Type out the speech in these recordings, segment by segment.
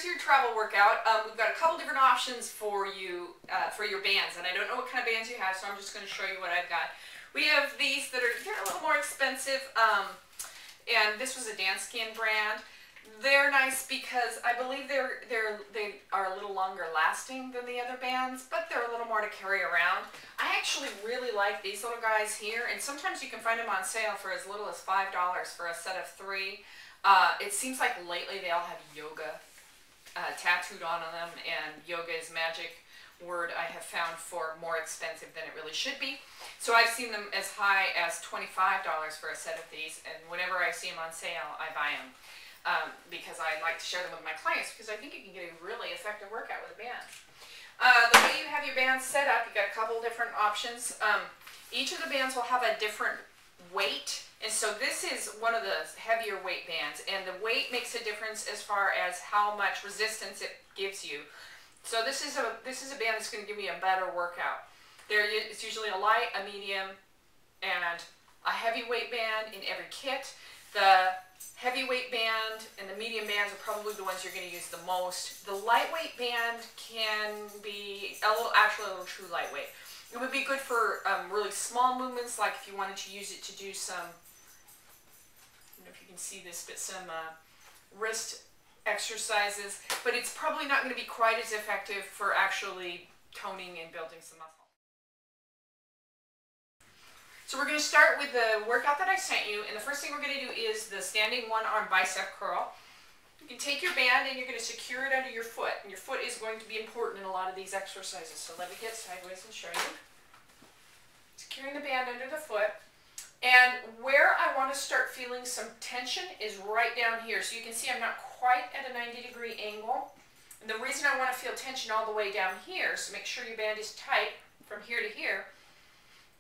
to your travel workout. We've got a couple different options for you for your bands, and I don't know what kind of bands you have, so I'm just going to show you what I've got. We have these that they're a little more expensive, and this was a Danskin brand. They're nice because I believe they are a little longer lasting than the other bands, but they're a little more to carry around. I actually really like these little guys here, and sometimes you can find them on sale for as little as $5 for a set of 3. It seems like lately they all have yoga tattooed on them, and yoga is magic word I have found for more expensive than it really should be. So I've seen them as high as $25 for a set of these, and whenever I see them on sale, I buy them. Because I like to share them with my clients, because I think you can get a really effective workout with a band. The way you have your bands set up, you've got a couple different options. Each of the bands will have a different weight, and so this is one of the heavier weight bands, and the weight makes a difference as far as how much resistance it gives you. So this is a band that's going to give me a better workout. It's usually a light, a medium, and a heavyweight band in every kit. The heavyweight band and the medium bands are probably the ones you're going to use the most. The lightweight band can be actually a little true lightweight. It would be good for really small movements, like if you wanted to use it to do some, I don't know if you can see this, but some wrist exercises. But it's probably not going to be quite as effective for actually toning and building some muscle. So we're going to start with the workout that I sent you, and the first thing we're going to do is the standing one-arm bicep curl. You can take your band and you're going to secure it under your foot, and your foot is going to be important in a lot of these exercises. So let me get sideways and show you. Securing the band under the foot, and where I want to start feeling some tension is right down here. So you can see I'm not quite at a 90-degree angle, and the reason I want to feel tension all the way down here, so make sure your band is tight from here to here,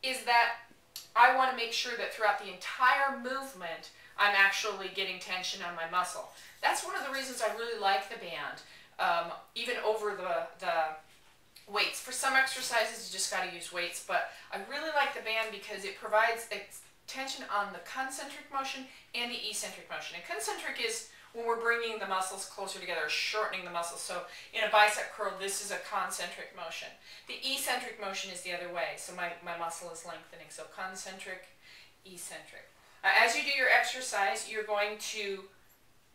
is that I want to make sure that throughout the entire movement, I'm actually getting tension on my muscle. That's one of the reasons I really like the band, even over the weights. For some exercises, you just got to use weights, but I really like the band because it provides tension on the concentric motion and the eccentric motion. And concentric is when we're bringing the muscles closer together, shortening the muscles. So in a bicep curl, this is a concentric motion. The eccentric motion is the other way. So my muscle is lengthening. So concentric, eccentric. As you do your exercise, you're going to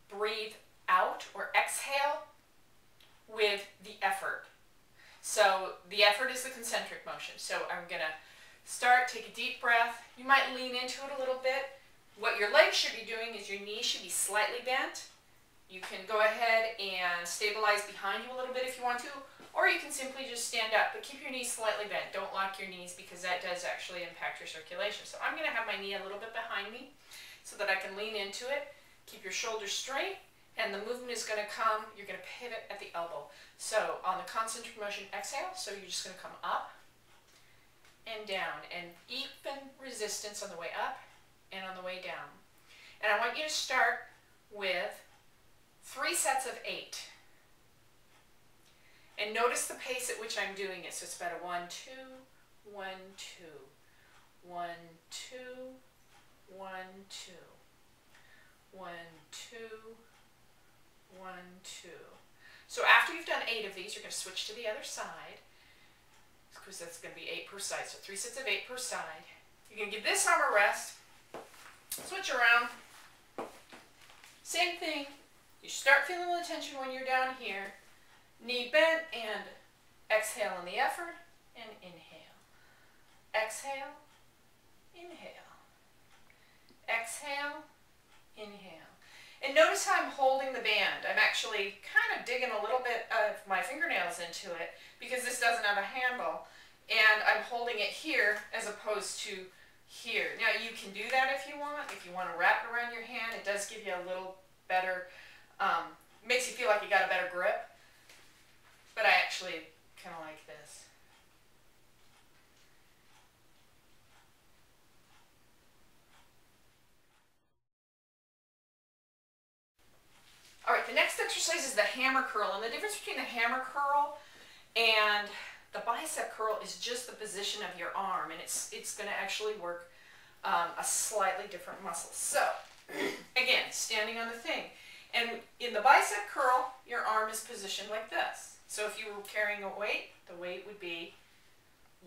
breathe out or exhale with the effort. So the effort is the concentric motion. So I'm going to start, take a deep breath. You might lean into it a little bit. What your legs should be doing is your knees should be slightly bent. You can go ahead and stabilize behind you a little bit if you want to, or you can simply just stand up, but keep your knees slightly bent. Don't lock your knees because that does actually impact your circulation. So I'm going to have my knee a little bit behind me so that I can lean into it. Keep your shoulders straight, and the movement is going to come. You're going to pivot at the elbow. So on the concentric motion, exhale. So you're just going to come up and down, and even resistance on the way up and on the way down. And I want you to start with 3 sets of 8. And notice the pace at which I'm doing it. So it's about a 1, 2, 1, 2, 1, 2, 1, 2, 1, 2, 1, 2. So after you've done 8 of these, you're going to switch to the other side, because that's going to be 8 per side. So 3 sets of 8 per side. You can give this arm a rest. Switch around. Same thing. You start feeling the tension when you're down here. Knee bent, and exhale on the effort, and inhale. Exhale, inhale. Exhale, inhale. And notice how I'm holding the band. I'm actually kind of digging a little bit of my fingernails into it because this doesn't have a handle. And I'm holding it here as opposed to here. Now you can do that if you want. If you want to wrap it around your hand, it does give you a little better, makes you feel like you got a better grip. But I actually kind of like this. All right, the next exercise is the hammer curl. And the difference between the hammer curl and the bicep curl is just the position of your arm. And it's going to actually work a slightly different muscle. So, again, standing on the thing. And in the bicep curl, your arm is positioned like this. So if you were carrying a weight, the weight would be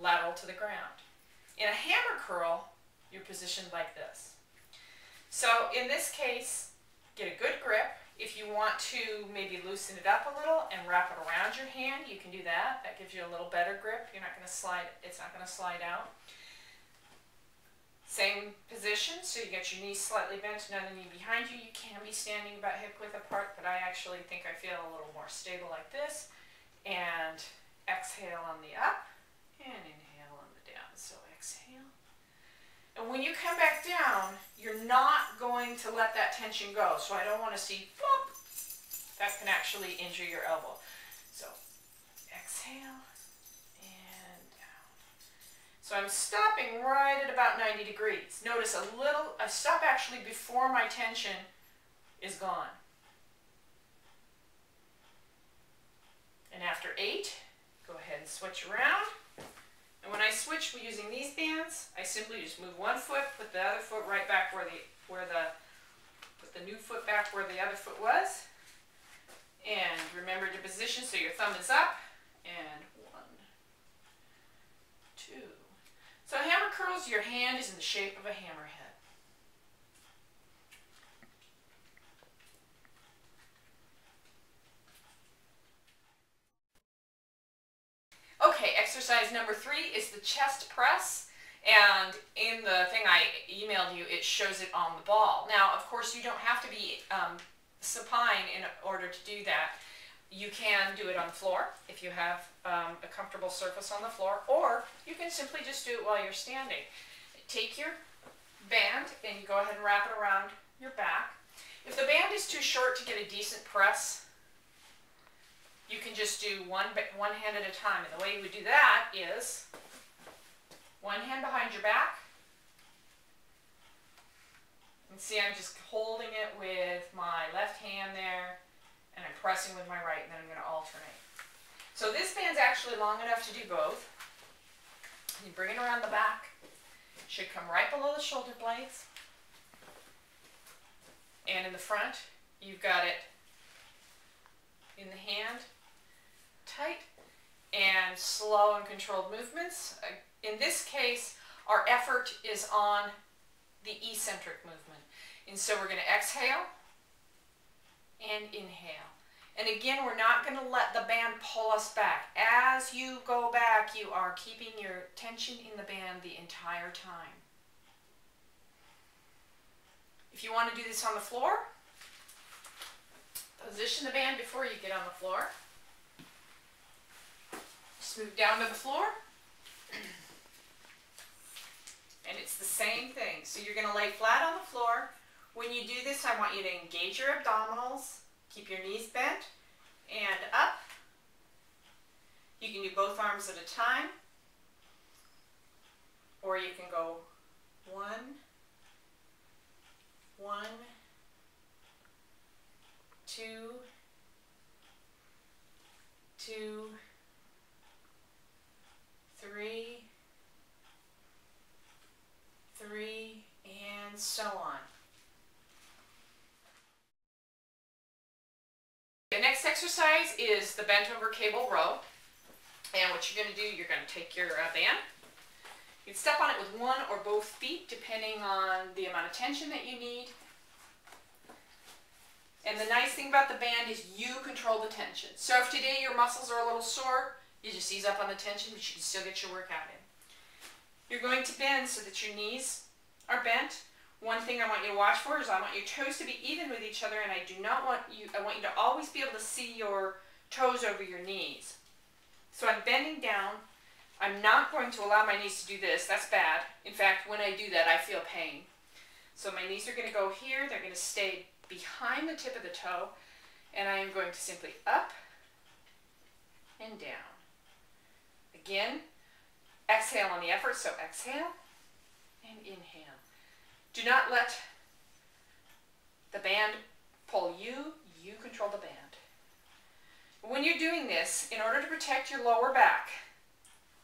lateral to the ground. In a hammer curl, you're positioned like this. So in this case, get a good grip. If you want to maybe loosen it up a little and wrap it around your hand, you can do that. That gives you a little better grip. You're not going to slide, it's not going to slide out. Same position, so you get your knees slightly bent, another knee behind you. You can be standing about hip width apart, but I actually think I feel a little more stable like this. And exhale on the up and inhale on the down. So exhale. And when you come back down, you're not going to let that tension go. So I don't want to see flop. That can actually injure your elbow. So exhale and down. So I'm stopping right at about 90 degrees. Notice I stop actually before my tension is gone. And after 8, go ahead and switch around. And when I switch using these bands, I simply just move one foot, put the other foot right back put the new foot back where the other foot was. And remember to position so your thumb is up. And 1, 2. So hammer curls, your hand is in the shape of a hammerhead. Okay, exercise number 3 is the chest press, and in the thing I emailed you, it shows it on the ball. Now, of course, you don't have to be supine in order to do that. You can do it on the floor if you have a comfortable surface on the floor, or you can simply just do it while you're standing. Take your band and you go ahead and wrap it around your back. If the band is too short to get a decent press, you can just do one hand at a time. And the way you would do that is one hand behind your back. And see, I'm just holding it with my left hand there, and I'm pressing with my right, and then I'm going to alternate. So this band's actually long enough to do both. You bring it around the back. It should come right below the shoulder blades. And in the front, you've got it in the hand, tight, and slow and controlled movements. In this case, our effort is on the eccentric movement. And so we're going to exhale and inhale. And again, we're not going to let the band pull us back. As you go back, you are keeping your tension in the band the entire time. If you want to do this on the floor, position the band before you get on the floor. Just move down to the floor. And it's the same thing. So you're going to lay flat on the floor. When you do this, I want you to engage your abdominals. Keep your knees bent and up. You can do both arms at a time. Or you can go 1, 1, 2, 2, 3, 3, and so on. The next exercise is the bent over cable row. And what you're going to do, you're going to take your band. You can step on it with one or both feet depending on the amount of tension that you need. And the nice thing about the band is you control the tension. So if today your muscles are a little sore, you just ease up on the tension, but you can still get your workout in. You're going to bend so that your knees are bent. One thing I want you to watch for is I want your toes to be even with each other, and I want you to always be able to see your toes over your knees. So I'm bending down. I'm not going to allow my knees to do this. That's bad. In fact, when I do that, I feel pain. So my knees are going to go here. They're going to stay behind the tip of the toe, and I am going to simply up and down. Again, exhale on the effort, so exhale and inhale. Do not let the band pull you. You control the band. When you're doing this, in order to protect your lower back,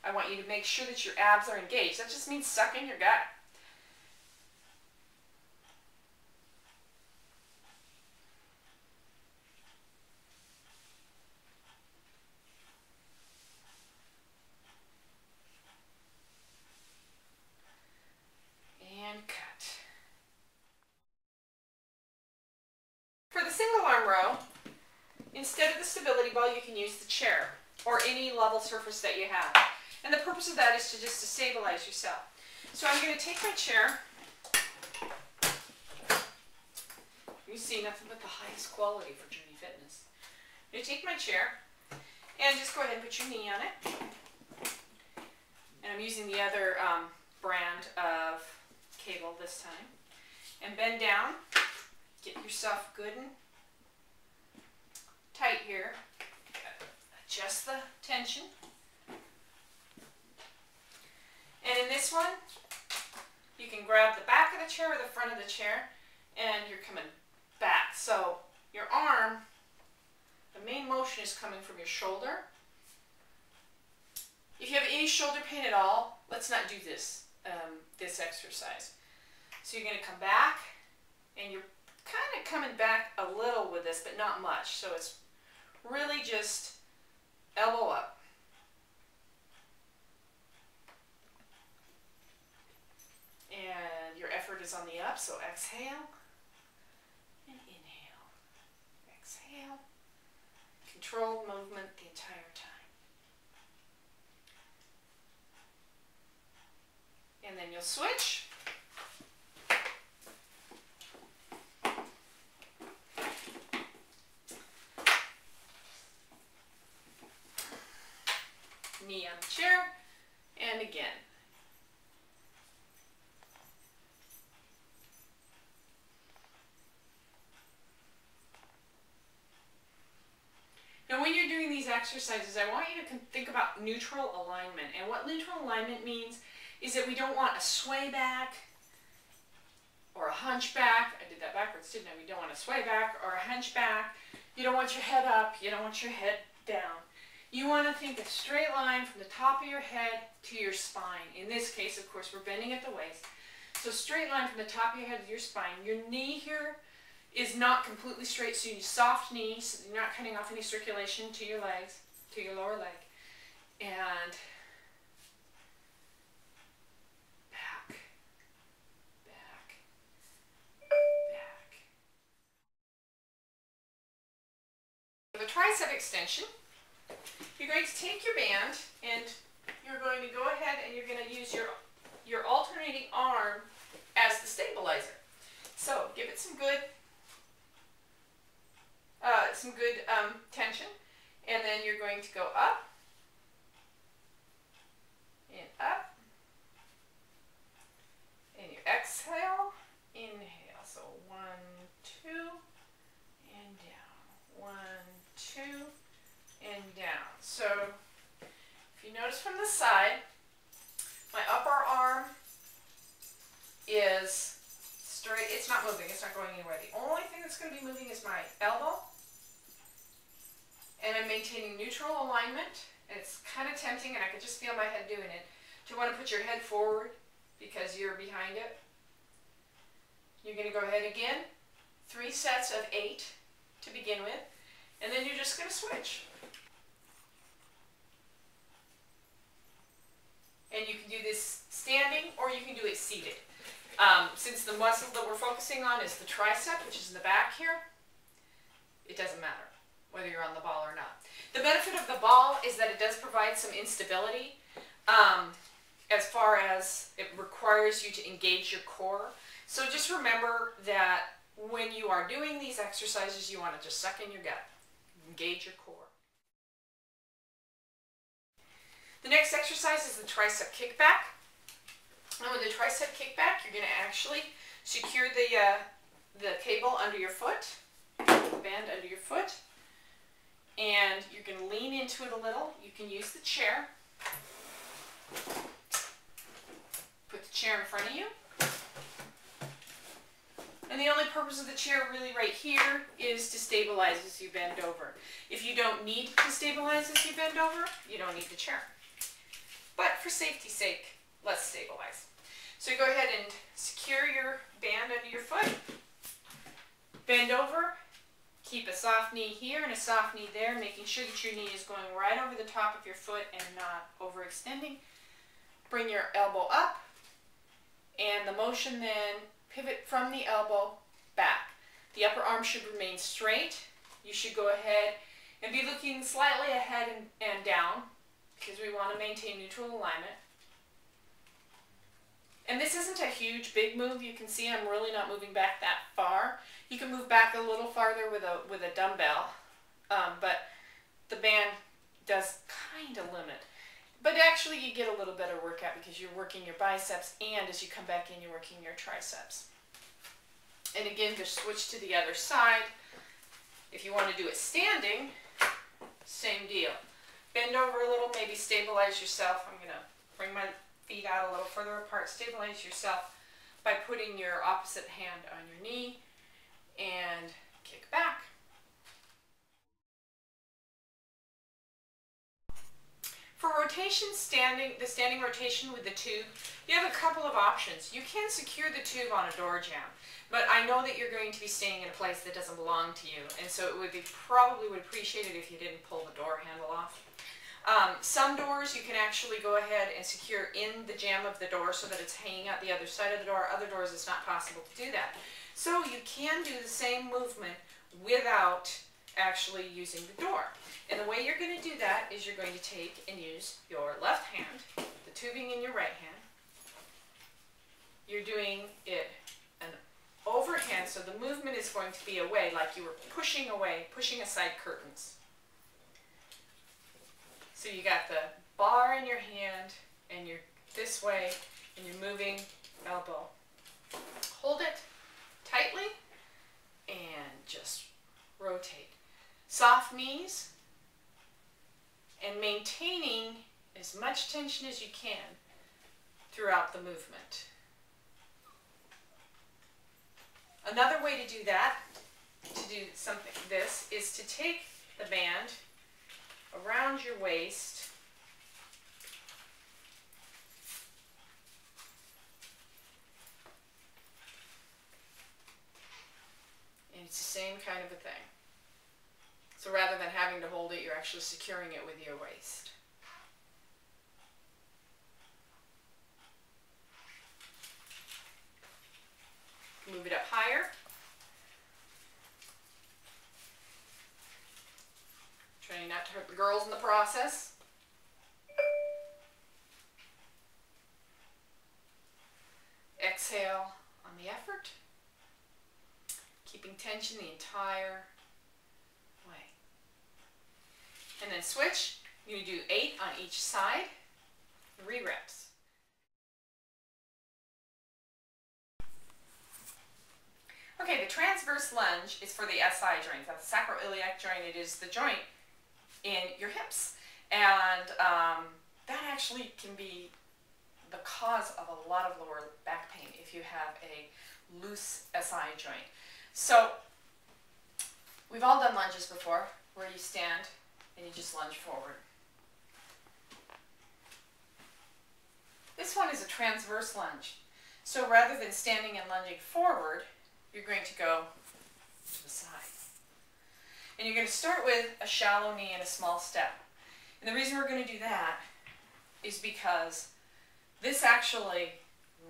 I want you to make sure that your abs are engaged. That just means suck in your gut. Instead of the stability ball, you can use the chair or any level surface that you have. And the purpose of that is to just to stabilize yourself. So I'm going to take my chair. You see nothing but the highest quality for Journey Fitness. I'm going to take my chair and just go ahead and put your knee on it. And I'm using the other brand of cable this time. And bend down. Get yourself good and tight here. Adjust the tension. And in this one, you can grab the back of the chair or the front of the chair, and you're coming back. So your arm, the main motion is coming from your shoulder. If you have any shoulder pain at all, let's not do this, this exercise. So you're going to come back, and you're kind of coming back a little with this, but not much. So it's really just elbow up. And your effort is on the up, so exhale and inhale. Exhale. Controlled movement the entire time. And then you'll switch. Knee on the chair, and again. Now when you're doing these exercises, I want you to think about neutral alignment. And what neutral alignment means is that we don't want a sway back or a hunch back. I did that backwards, didn't I? We don't want a sway back or a hunch back. You don't want your head up. You don't want your head down. You want to think a straight line from the top of your head to your spine. In this case, of course, we're bending at the waist. So straight line from the top of your head to your spine. Your knee here is not completely straight, so you need soft knee, so you're not cutting off any circulation to your legs, to your lower leg. And back, back, back. For the tricep extension, you're going to take your band and you're going to go ahead and you're going to use your alternating arm as the stabilizer. So give it some good tension, and then you're going to go up and up, and you exhale, inhale. So 1, 2, and down. 1, 2, and down. So if you notice from the side, my upper arm is straight. It's not moving. It's not going anywhere. The only thing that's going to be moving is my elbow. And I'm maintaining neutral alignment. And it's kind of tempting, and I can just feel my head doing it, to want to put your head forward because you're behind it. You're going to go ahead again. 3 sets of 8 to begin with. And then you're just going to switch. And you can do this standing or you can do it seated. Since the muscle that we're focusing on is the tricep, which is in the back here, it doesn't matter whether you're on the ball or not. The benefit of the ball is that it does provide some instability as far as it requires you to engage your core. So just remember that when you are doing these exercises, you want to just suck in your gut, engage your core. The next exercise is the tricep kickback. And with the tricep kickback, you're going to actually secure the cable under your foot, the band under your foot, and you're going to lean into it a little. You can use the chair. Put the chair in front of you. And the only purpose of the chair really right here is to stabilize as you bend over. If you don't need to stabilize as you bend over, you don't need the chair. But for safety's sake, let's stabilize. So go ahead and secure your band under your foot. Bend over. Keep a soft knee here and a soft knee there, making sure that your knee is going right over the top of your foot and not overextending. Bring your elbow up, and the motion then pivot from the elbow back. The upper arm should remain straight. You should go ahead And be looking slightly ahead and down because we want to maintain neutral alignment. And this isn't a huge, big move. You can see I'm really not moving back that far. You can move back a little farther with a dumbbell, but the band does kind of limit. But actually you get a little better workout because you're working your biceps, and as you come back in, you're working your triceps. And again, just switch to the other side. If you want to do it standing, same deal. Bend over a little, maybe stabilize yourself. I'm going to bring my feet out a little further apart. Stabilize yourself by putting your opposite hand on your knee and kick back. For rotation, the standing rotation with the tube, you have a couple of options. You can secure the tube on a door jamb, but I know that you're going to be staying in a place that doesn't belong to you, and so it would be probably would appreciate it if you didn't pull the door handle off. Some doors you can actually go ahead and secure in the jamb of the door so that it's hanging out the other side of the door. Other doors it's not possible to do that. So you can do the same movement without actually using the door. And the way you're going to do that is you're going to take and use your left hand, the tubing in your right hand. You're doing it an overhand, so the movement is going to be away, like you were pushing away, pushing aside curtains. So you got the bar in your hand, and you're this way, and you're moving elbow. Hold it tightly, and just rotate. Soft knees, and maintaining as much tension as you can throughout the movement. Another way to do that, to do something this, is to take the band around your waist and it's the same kind of a thing. So rather than having to hold it, you're actually securing it with your waist. Move it up higher. Trying not to hurt the girls in the process. Exhale on the effort. Keeping tension the entire way. And then switch. You're going to do 8 on each side, 3 reps. Okay, the transverse lunge is for the SI joint. That's the sacroiliac joint. It is the joint in your hips. And that actually can be the cause of a lot of lower back pain if you have a loose SI joint. So we've all done lunges before, where you stand and you just lunge forward. This one is a transverse lunge. So rather than standing and lunging forward, you're going to go to the side. And you're going to start with a shallow knee and a small step. And the reason we're going to do that is because this actually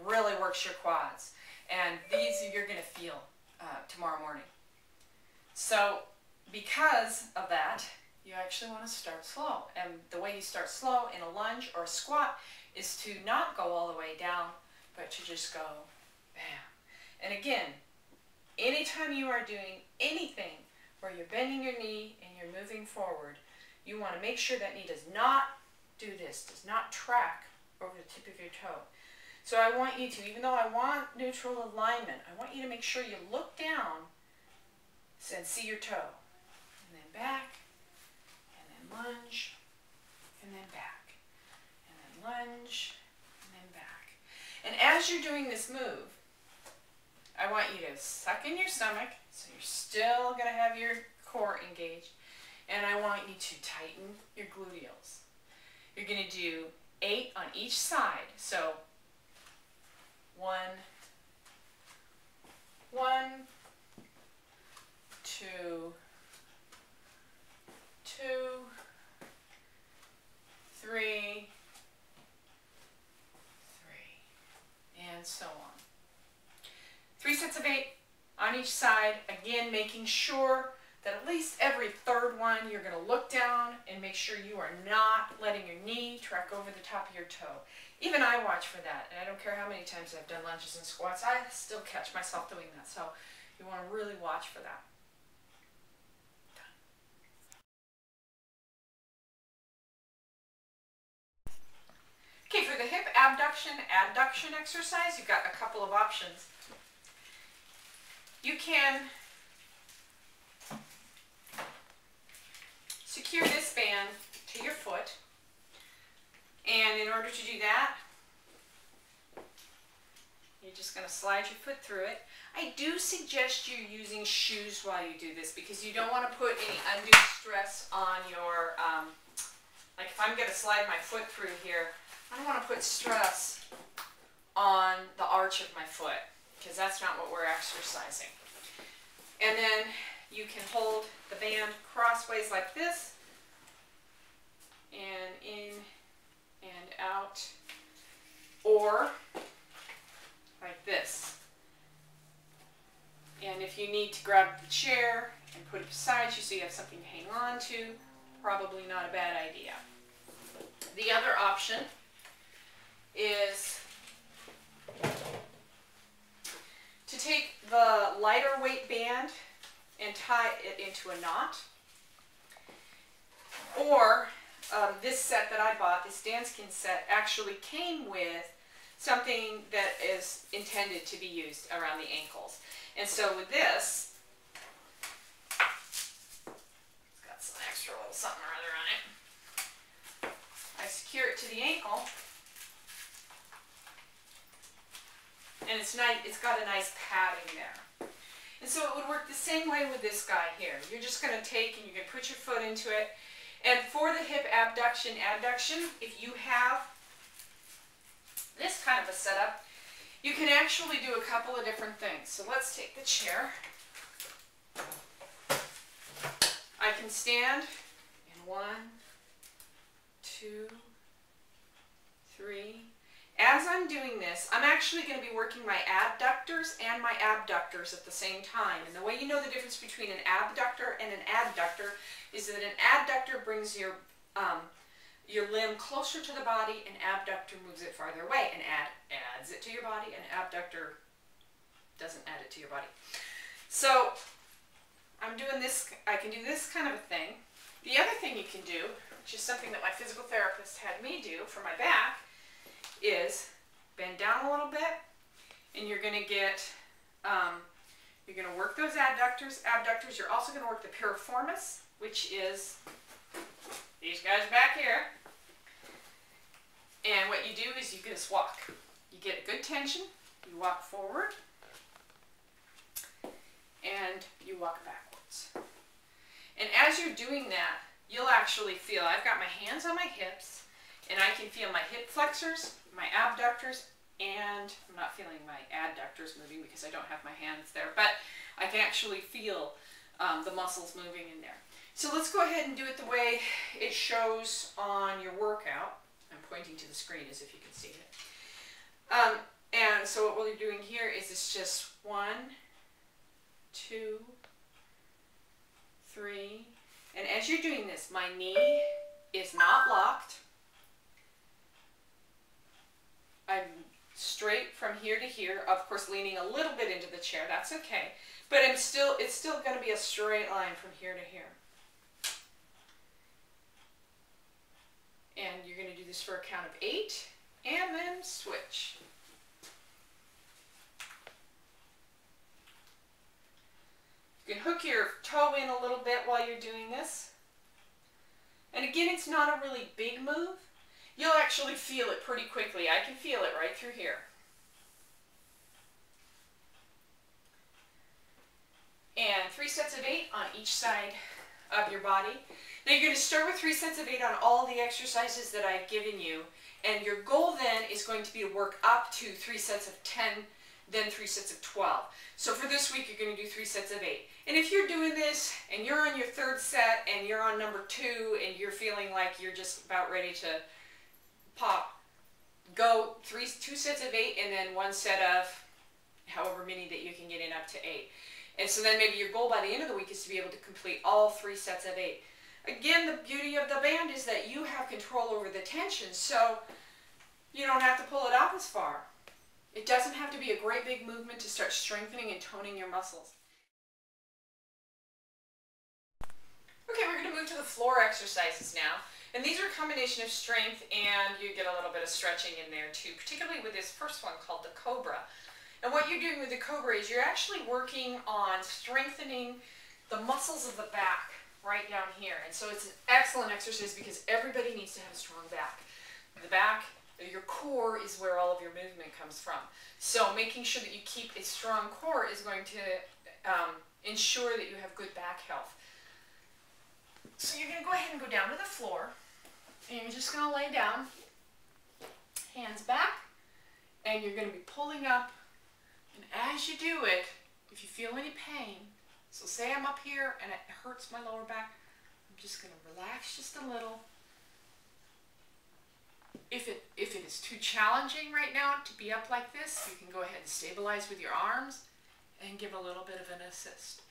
really works your quads. And these you're going to feel tomorrow morning. So because of that, you actually want to start slow. And the way you start slow in a lunge or a squat is to not go all the way down, but to just go bam. And again, anytime you are doing anything where you're bending your knee and you're moving forward, you want to make sure that knee does not do this, does not track over the tip of your toe. So I want you to, even though I want neutral alignment, I want you to make sure you look down and see your toe. And then back, and then lunge, and then back, and then lunge, and then back. And as you're doing this move, I want you to suck in your stomach, so you're still going to have your core engaged. And I want you to tighten your gluteals. You're going to do 8 on each side. So 1, 2, 2, 3, and so on. 3 sets of 8 on each side, again making sure that at least every third one you're going to look down and make sure you are not letting your knee track over the top of your toe. Even I watch for that, and I don't care how many times I've done lunges and squats, I still catch myself doing that. So you want to really watch for that. Okay, for the hip abduction, adduction exercise, you've got a couple of options. You can secure this band to your foot, and in order to do that, you're just going to slide your foot through it. I do suggest you using shoes while you do this because you don't want to put any undue stress on your, like if I'm going to slide my foot through here, I don't want to put stress on the arch of my foot because that's not what we're exercising. And then you can hold the band crossways like this, and in and out, or like this. And if you need to grab the chair and put it beside you so you have something to hang on to, probably not a bad idea. The other option is to take the lighter weight band and tie it into a knot. Or this set that I bought, this Danskin set, actually came with something that is intended to be used around the ankles. And so with this, it's got some extra little something or other on it. I secure it to the ankle. And it's nice, it's got a nice padding there. And so it would work the same way with this guy here. You're just going to take and you're going to put your foot into it. And for the hip abduction, adduction, if you have this kind of a setup, you can actually do a couple of different things. So let's take the chair. I can stand in 1, 2, 3. As I'm doing this, I'm actually going to be working my adductors and my abductors at the same time. And the way you know the difference between an abductor and an adductor is that an adductor brings your limb closer to the body, an abductor moves it farther away. An adds it to your body, an abductor doesn't add it to your body. So I'm doing this, I can do this kind of a thing. The other thing you can do, which is something that my physical therapist had me do for my back, is bend down a little bit, and you're going to get, you're going to work those abductors. You're also going to work the piriformis, which is these guys back here. And what you do is you just walk. You get good tension, you walk forward, and you walk backwards. And as you're doing that, you'll actually feel, I've got my hands on my hips, and I can feel my hip flexors, my abductors, and I'm not feeling my adductors moving because I don't have my hands there, but I can actually feel the muscles moving in there. So let's go ahead and do it the way it shows on your workout. I'm pointing to the screen as if you can see it. And so what we're doing here is it's just 1, 2, 3. And as you're doing this, my knee is not locked. I'm straight from here to here, of course leaning a little bit into the chair, that's okay. But it's still going to be a straight line from here to here. And you're going to do this for a count of 8, and then switch. You can hook your toe in a little bit while you're doing this. And again, it's not a really big move. You'll actually feel it pretty quickly. I can feel it right through here. And 3 sets of 8 on each side of your body. Now you're going to start with 3 sets of 8 on all the exercises that I've given you. And your goal then is going to be to work up to 3 sets of 10, then 3 sets of 12. So for this week, you're going to do 3 sets of 8. And if you're doing this and you're on your 3rd set and you're on number 2 and you're feeling like you're just about ready to pop, go 2 sets of 8 and then 1 set of however many that you can get in up to 8. And so then maybe your goal by the end of the week is to be able to complete all 3 sets of 8. Again, the beauty of the band is that you have control over the tension, so you don't have to pull it up as far. It doesn't have to be a great big movement to start strengthening and toning your muscles. Okay, we're going to move to the floor exercises now. And these are a combination of strength and you get a little bit of stretching in there too, particularly with this first one called the Cobra. And what you're doing with the Cobra is you're actually working on strengthening the muscles of the back right down here. And so it's an excellent exercise because everybody needs to have a strong back. The back, your core is where all of your movement comes from. So making sure that you keep a strong core is going to ensure that you have good back health. So you're going to go ahead and go down to the floor, and you're just going to lay down, hands back, and you're going to be pulling up. And as you do it, if you feel any pain, so say I'm up here and it hurts my lower back, I'm just going to relax just a little. If it is too challenging right now to be up like this, you can go ahead and stabilize with your arms and give a little bit of an assist.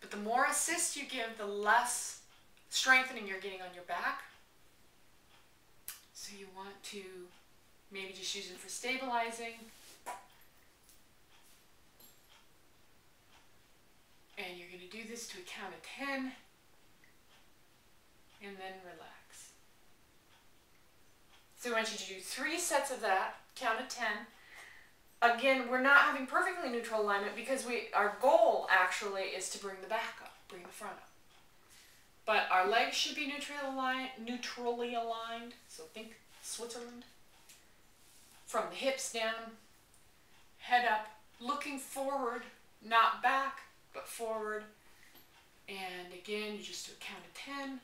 But the more assist you give, the less strengthening you're getting on your back. So you want to maybe just use it for stabilizing. And you're going to do this to a count of 10 and then relax. So I want you to do 3 sets of that, count of 10. Again, we're not having perfectly neutral alignment because our goal actually is to bring the back up, bring the front up. But our legs should be neutrally aligned. So think Switzerland. From the hips down, head up, looking forward, not back, but forward. And again, you just do a count of 10.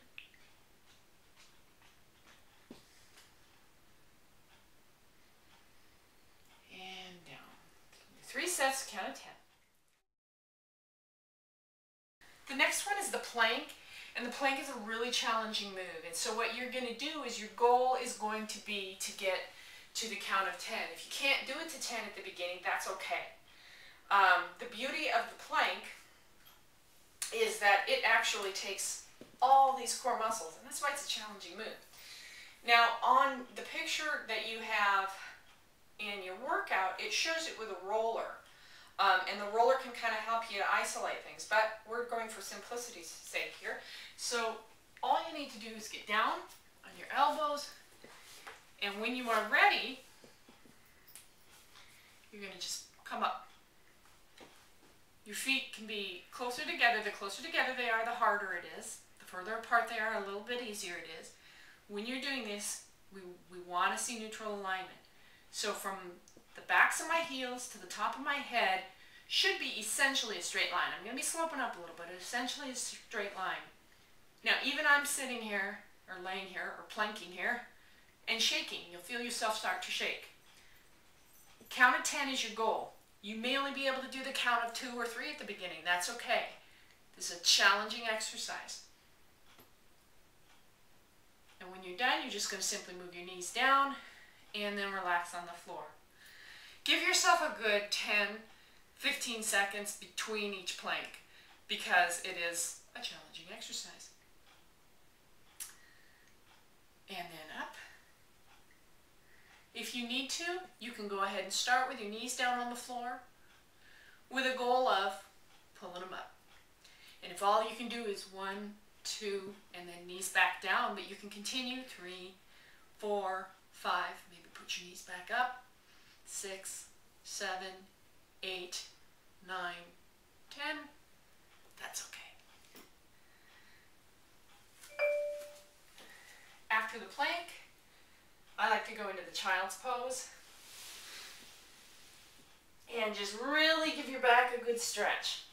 And down. 3 sets, count of 10. The next one is the plank. And the plank is a really challenging move. And so what you're going to do is your goal is going to be to get to the count of 10. If you can't do it to 10 at the beginning, that's okay. The beauty of the plank is that it actually takes all these core muscles, and that's why it's a challenging move. Now, on the picture that you have in your workout, it shows it with a roller. And the roller can kind of help you to isolate things, but we're going for simplicity's sake here. So all you need to do is get down on your elbows, and when you are ready, you're going to just come up. Your feet can be closer together. The closer together they are, the harder it is. The further apart they are, a little bit easier it is. When you're doing this, we want to see neutral alignment. So from the backs of my heels to the top of my head should be essentially a straight line. I'm going to be sloping up a little bit, essentially a straight line. Now, even I'm sitting here, or laying here, or planking here, and shaking. You'll feel yourself start to shake. Count of 10 is your goal. You may only be able to do the count of 2 or 3 at the beginning. That's okay. This is a challenging exercise. And when you're done, you're just going to simply move your knees down and then relax on the floor. Give yourself a good 10-15 seconds between each plank because it is a challenging exercise. And then up. If you need to, you can go ahead and start with your knees down on the floor with a goal of pulling them up. And if all you can do is 1, 2, and then knees back down, but you can continue 3, 4, 5, maybe put your knees back up, 6, 7, 8, 9, 10, that's okay. After the plank, I like to go into the child's pose and just really give your back a good stretch.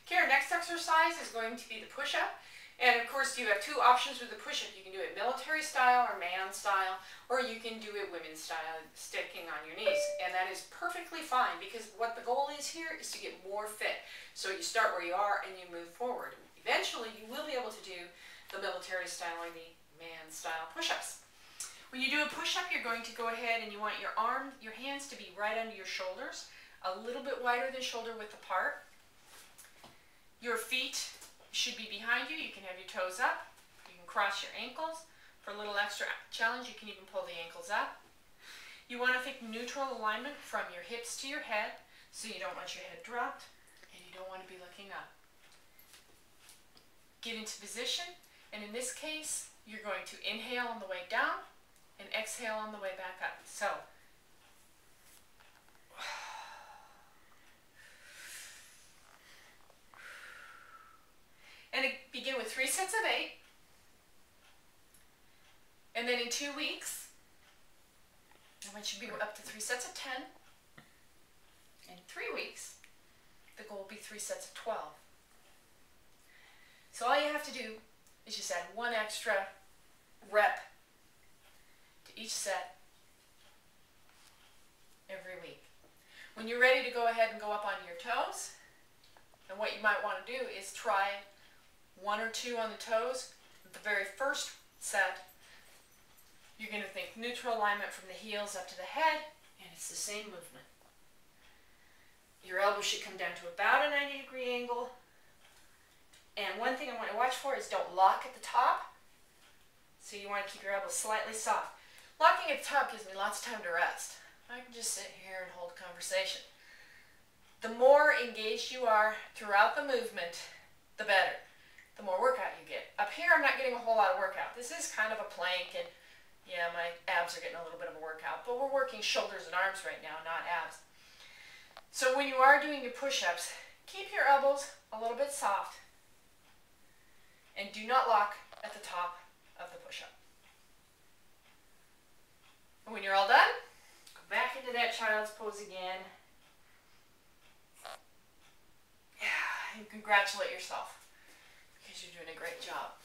Okay, our next exercise is going to be the push-up. And of course, you have 2 options with the push-up. You can do it military style or man style, or you can do it women's style, sticking on your knees. And that is perfectly fine because what the goal is here is to get more fit. So you start where you are and you move forward. Eventually, you will be able to do the military style or the man style push-ups. When you do a push-up, you're going to go ahead and you want your hands to be right under your shoulders, a little bit wider than shoulder width apart. Your feet should be behind you. You can have your toes up. You can cross your ankles. For a little extra challenge, you can even pull the ankles up. You want to think neutral alignment from your hips to your head, so you don't want your head dropped and you don't want to be looking up. Get into position, and in this case, you're going to inhale on the way down and exhale on the way back up. So, and begin with 3 sets of 8, and then in 2 weeks, I want you to be up to 3 sets of 10. In 3 weeks, the goal will be 3 sets of 12. So all you have to do is just add 1 extra rep to each set every week. When you're ready to go ahead and go up onto your toes, and what you might want to do is try 1 or 2 on the toes. The very first set, you're going to think neutral alignment from the heels up to the head, and it's the same movement. Your elbows should come down to about a 90-degree angle. And one thing I want to watch for is don't lock at the top. So you want to keep your elbows slightly soft. Locking at the top gives me lots of time to rest. I can just sit here and hold conversation. The more engaged you are throughout the movement, the better. The more workout you get. Up here, I'm not getting a whole lot of workout. This is kind of a plank, and yeah, my abs are getting a little bit of a workout, but we're working shoulders and arms right now, not abs. So when you are doing your push-ups, keep your elbows a little bit soft and do not lock at the top of the push-up. And when you're all done, go back into that child's pose again. And congratulate yourself because you're doing a great job.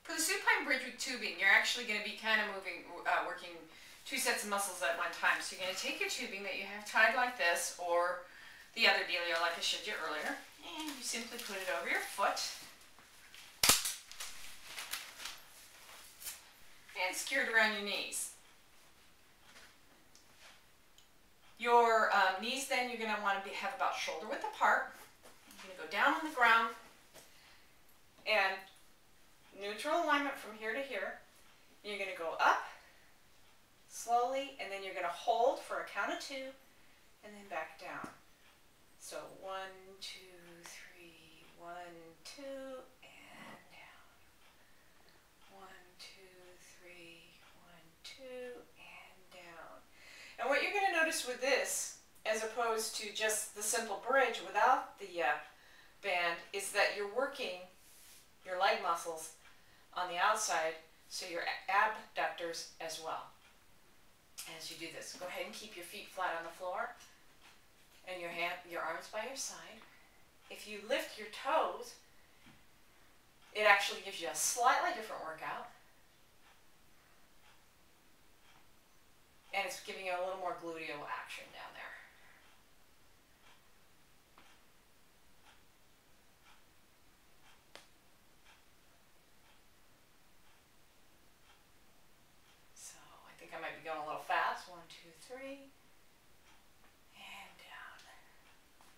For the supine bridge with tubing, you're actually going to be kind of working 2 sets of muscles at one time. So you're going to take your tubing that you have tied like this, or the other dealio like I showed you earlier, and you simply put it over your foot and secure it around your knees. Your knees then you're going to want to have about shoulder width apart. You're going to go down on the ground and neutral alignment from here to here. You're going to go up slowly, and then you're going to hold for a count of 2, and then back down. So 1, 2, 3, 1, 2, and down. 1, 2, 3, 1, 2, and down. And what you're going to notice with this, as opposed to just the simple bridge without the band, is that you're working your leg muscles on the outside, so your abductors as well. As you do this, go ahead and keep your feet flat on the floor and your arms by your side. If you lift your toes, it actually gives you a slightly different workout, and it's giving you a little more gluteal action down there. I might be going a little fast. 1, 2, 3, and down.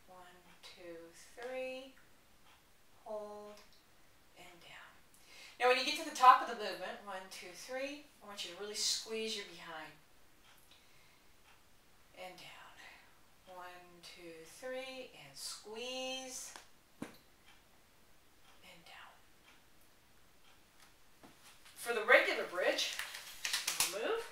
1, 2, 3, hold, and down. Now when you get to the top of the movement, 1, 2, 3, I want you to really squeeze your behind. And down. 1, 2, 3, and squeeze, and down. For the regular bridge, move.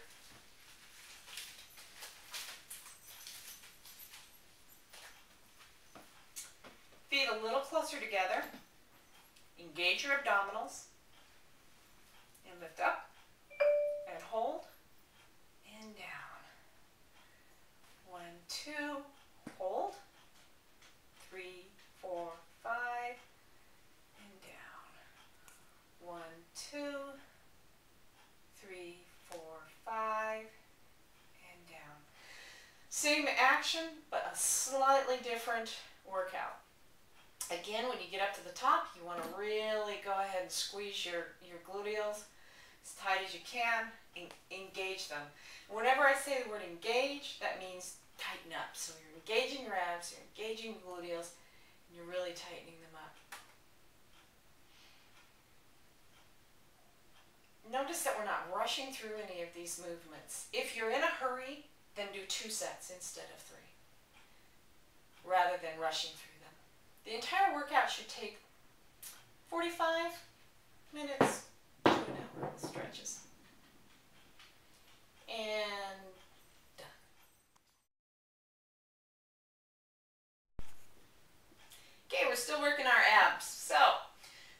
Feet a little closer together. Engage your abdominals. And lift up. And hold. And down. 1, 2. Hold. 3, 4, 5. And down. 1, 2. 3, 4, 5. And down. Same action, but a slightly different workout. Again, when you get up to the top, you want to really go ahead and squeeze your gluteals as tight as you can, engage them. Whenever I say the word engage, that means tighten up. So you're engaging your abs, you're engaging your gluteals, and you're really tightening them up. Notice that we're not rushing through any of these movements. If you're in a hurry, then do 2 sets instead of 3, rather than rushing through them. The entire workout should take 45 minutes to an hour with stretches. And done. Okay, we're still working our abs. So,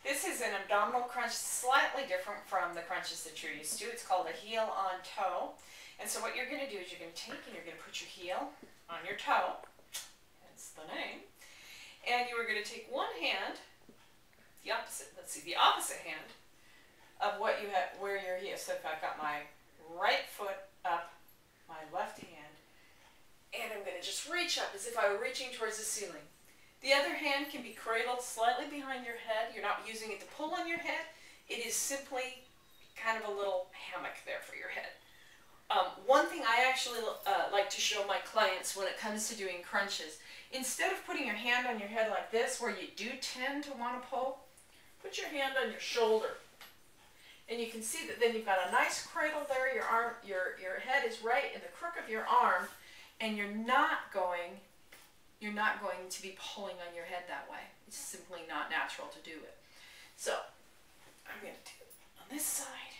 this is an abdominal crunch, slightly different from the crunches that you're used to. It's called a heel on toe. And so what you're going to do is you're going to take and you're going to put your heel on your toe. That's the name. And you are going to take one hand, the opposite hand of what you have, where your heel. So if I've got my right foot up, my left hand, and I'm going to just reach up as if I were reaching towards the ceiling. The other hand can be cradled slightly behind your head. You're not using it to pull on your head. It is simply kind of a little hammock there for your head. One thing I actually like to show my clients when it comes to doing crunches, instead of putting your hand on your head like this, where you do tend to want to pull, put your hand on your shoulder. And you can see that then you've got a nice cradle there. Your head is right in the crook of your arm, and you're not going to be pulling on your head that way. It's simply not natural to do it. So I'm going to do it on this side.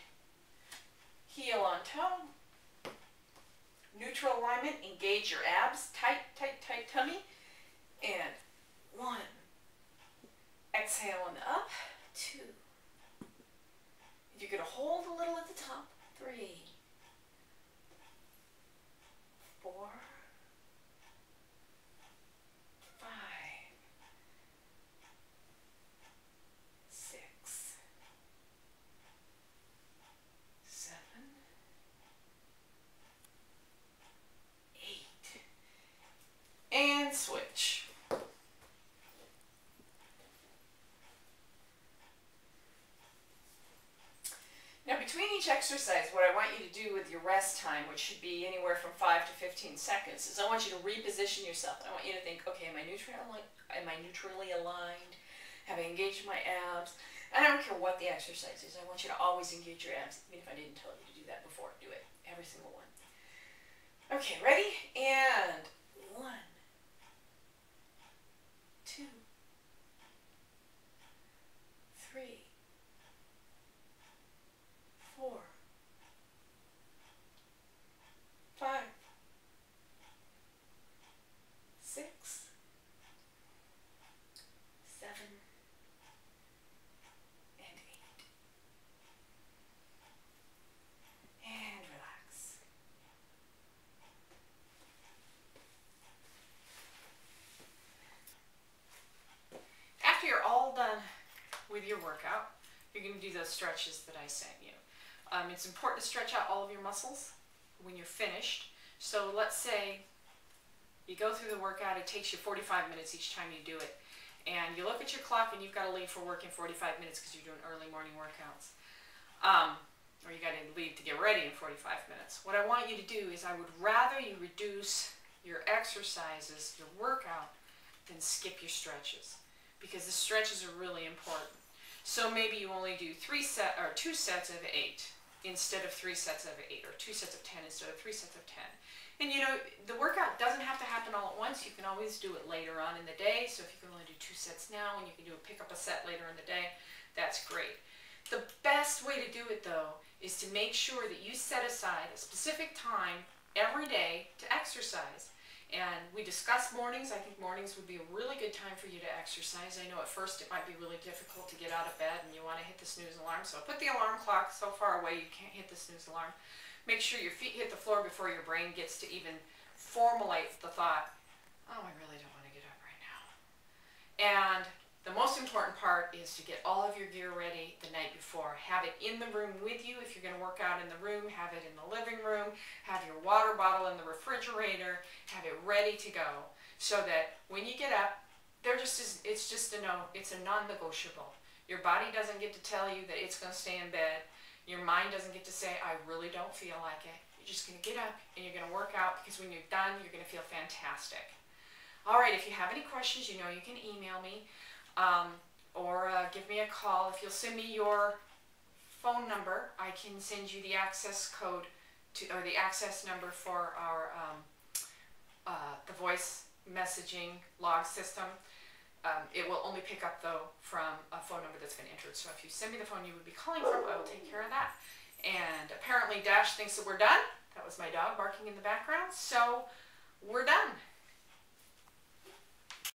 Heel on toe. Neutral alignment, engage your abs, tight, tight, tight tummy, and 1. Exhale on the up, 2. You're going to hold a little at the top, 3, 4, 5, 6, 7, 8, and switch. Now between each exercise, what I want you to do with your rest time, which should be anywhere from 5 to 15 seconds, is I want you to reposition yourself. I want you to think, okay, am I neutrally aligned? Have I engaged my abs? I don't care what the exercise is. I want you to always engage your abs. Even if I didn't tell you to do that before, do it. Every single one. Okay, ready? And 1, 2, 3, 4, 5, 6, 7, and 8. And relax. After you're all done with your workout, you're going to do those stretches that I sent you. It's important to stretch out all of your muscles when you're finished. So let's say you go through the workout, it takes you 45 minutes each time you do it. And you look at your clock and you've got to leave for work in 45 minutes because you're doing early morning workouts. Or you got to leave to get ready in 45 minutes. What I want you to do is I would rather you reduce your exercises, your workout, than skip your stretches. Because the stretches are really important. So maybe you only do 2 sets of 8 instead of 3 sets of 8, or 2 sets of 10 instead of 3 sets of 10. And you know, the workout doesn't have to happen all at once. You can always do it later on in the day. So if you can only do 2 sets now and you can pick up a set later in the day, that's great. The best way to do it though is to make sure that you set aside a specific time every day to exercise. And we discussed mornings. I think mornings would be a really good time for you to exercise. I know at first it might be really difficult to get out of bed and you want to hit the snooze alarm. So put the alarm clock so far away you can't hit the snooze alarm. Make sure your feet hit the floor before your brain gets to even formulate the thought, oh, I really don't want to get up right now. And The most important part is to get all of your gear ready the night before. Have it in the room with you. If you're going to work out in the room, have it in the living room. Have your water bottle in the refrigerator. Have it ready to go so that when you get up, it's a non-negotiable. Your body doesn't get to tell you that it's going to stay in bed. Your mind doesn't get to say, I really don't feel like it. You're just going to get up and you're going to work out, because when you're done, you're going to feel fantastic. All right, if you have any questions, you know you can email me. Or give me a call. If you'll send me your phone number, I can send you the access code or the access number for our the voice messaging log system. It will only pick up though from a phone number that's been entered. So if you send me the phone you would be calling from, I will take care of that. And apparently Dash thinks that we're done. That was my dog barking in the background. So we're done.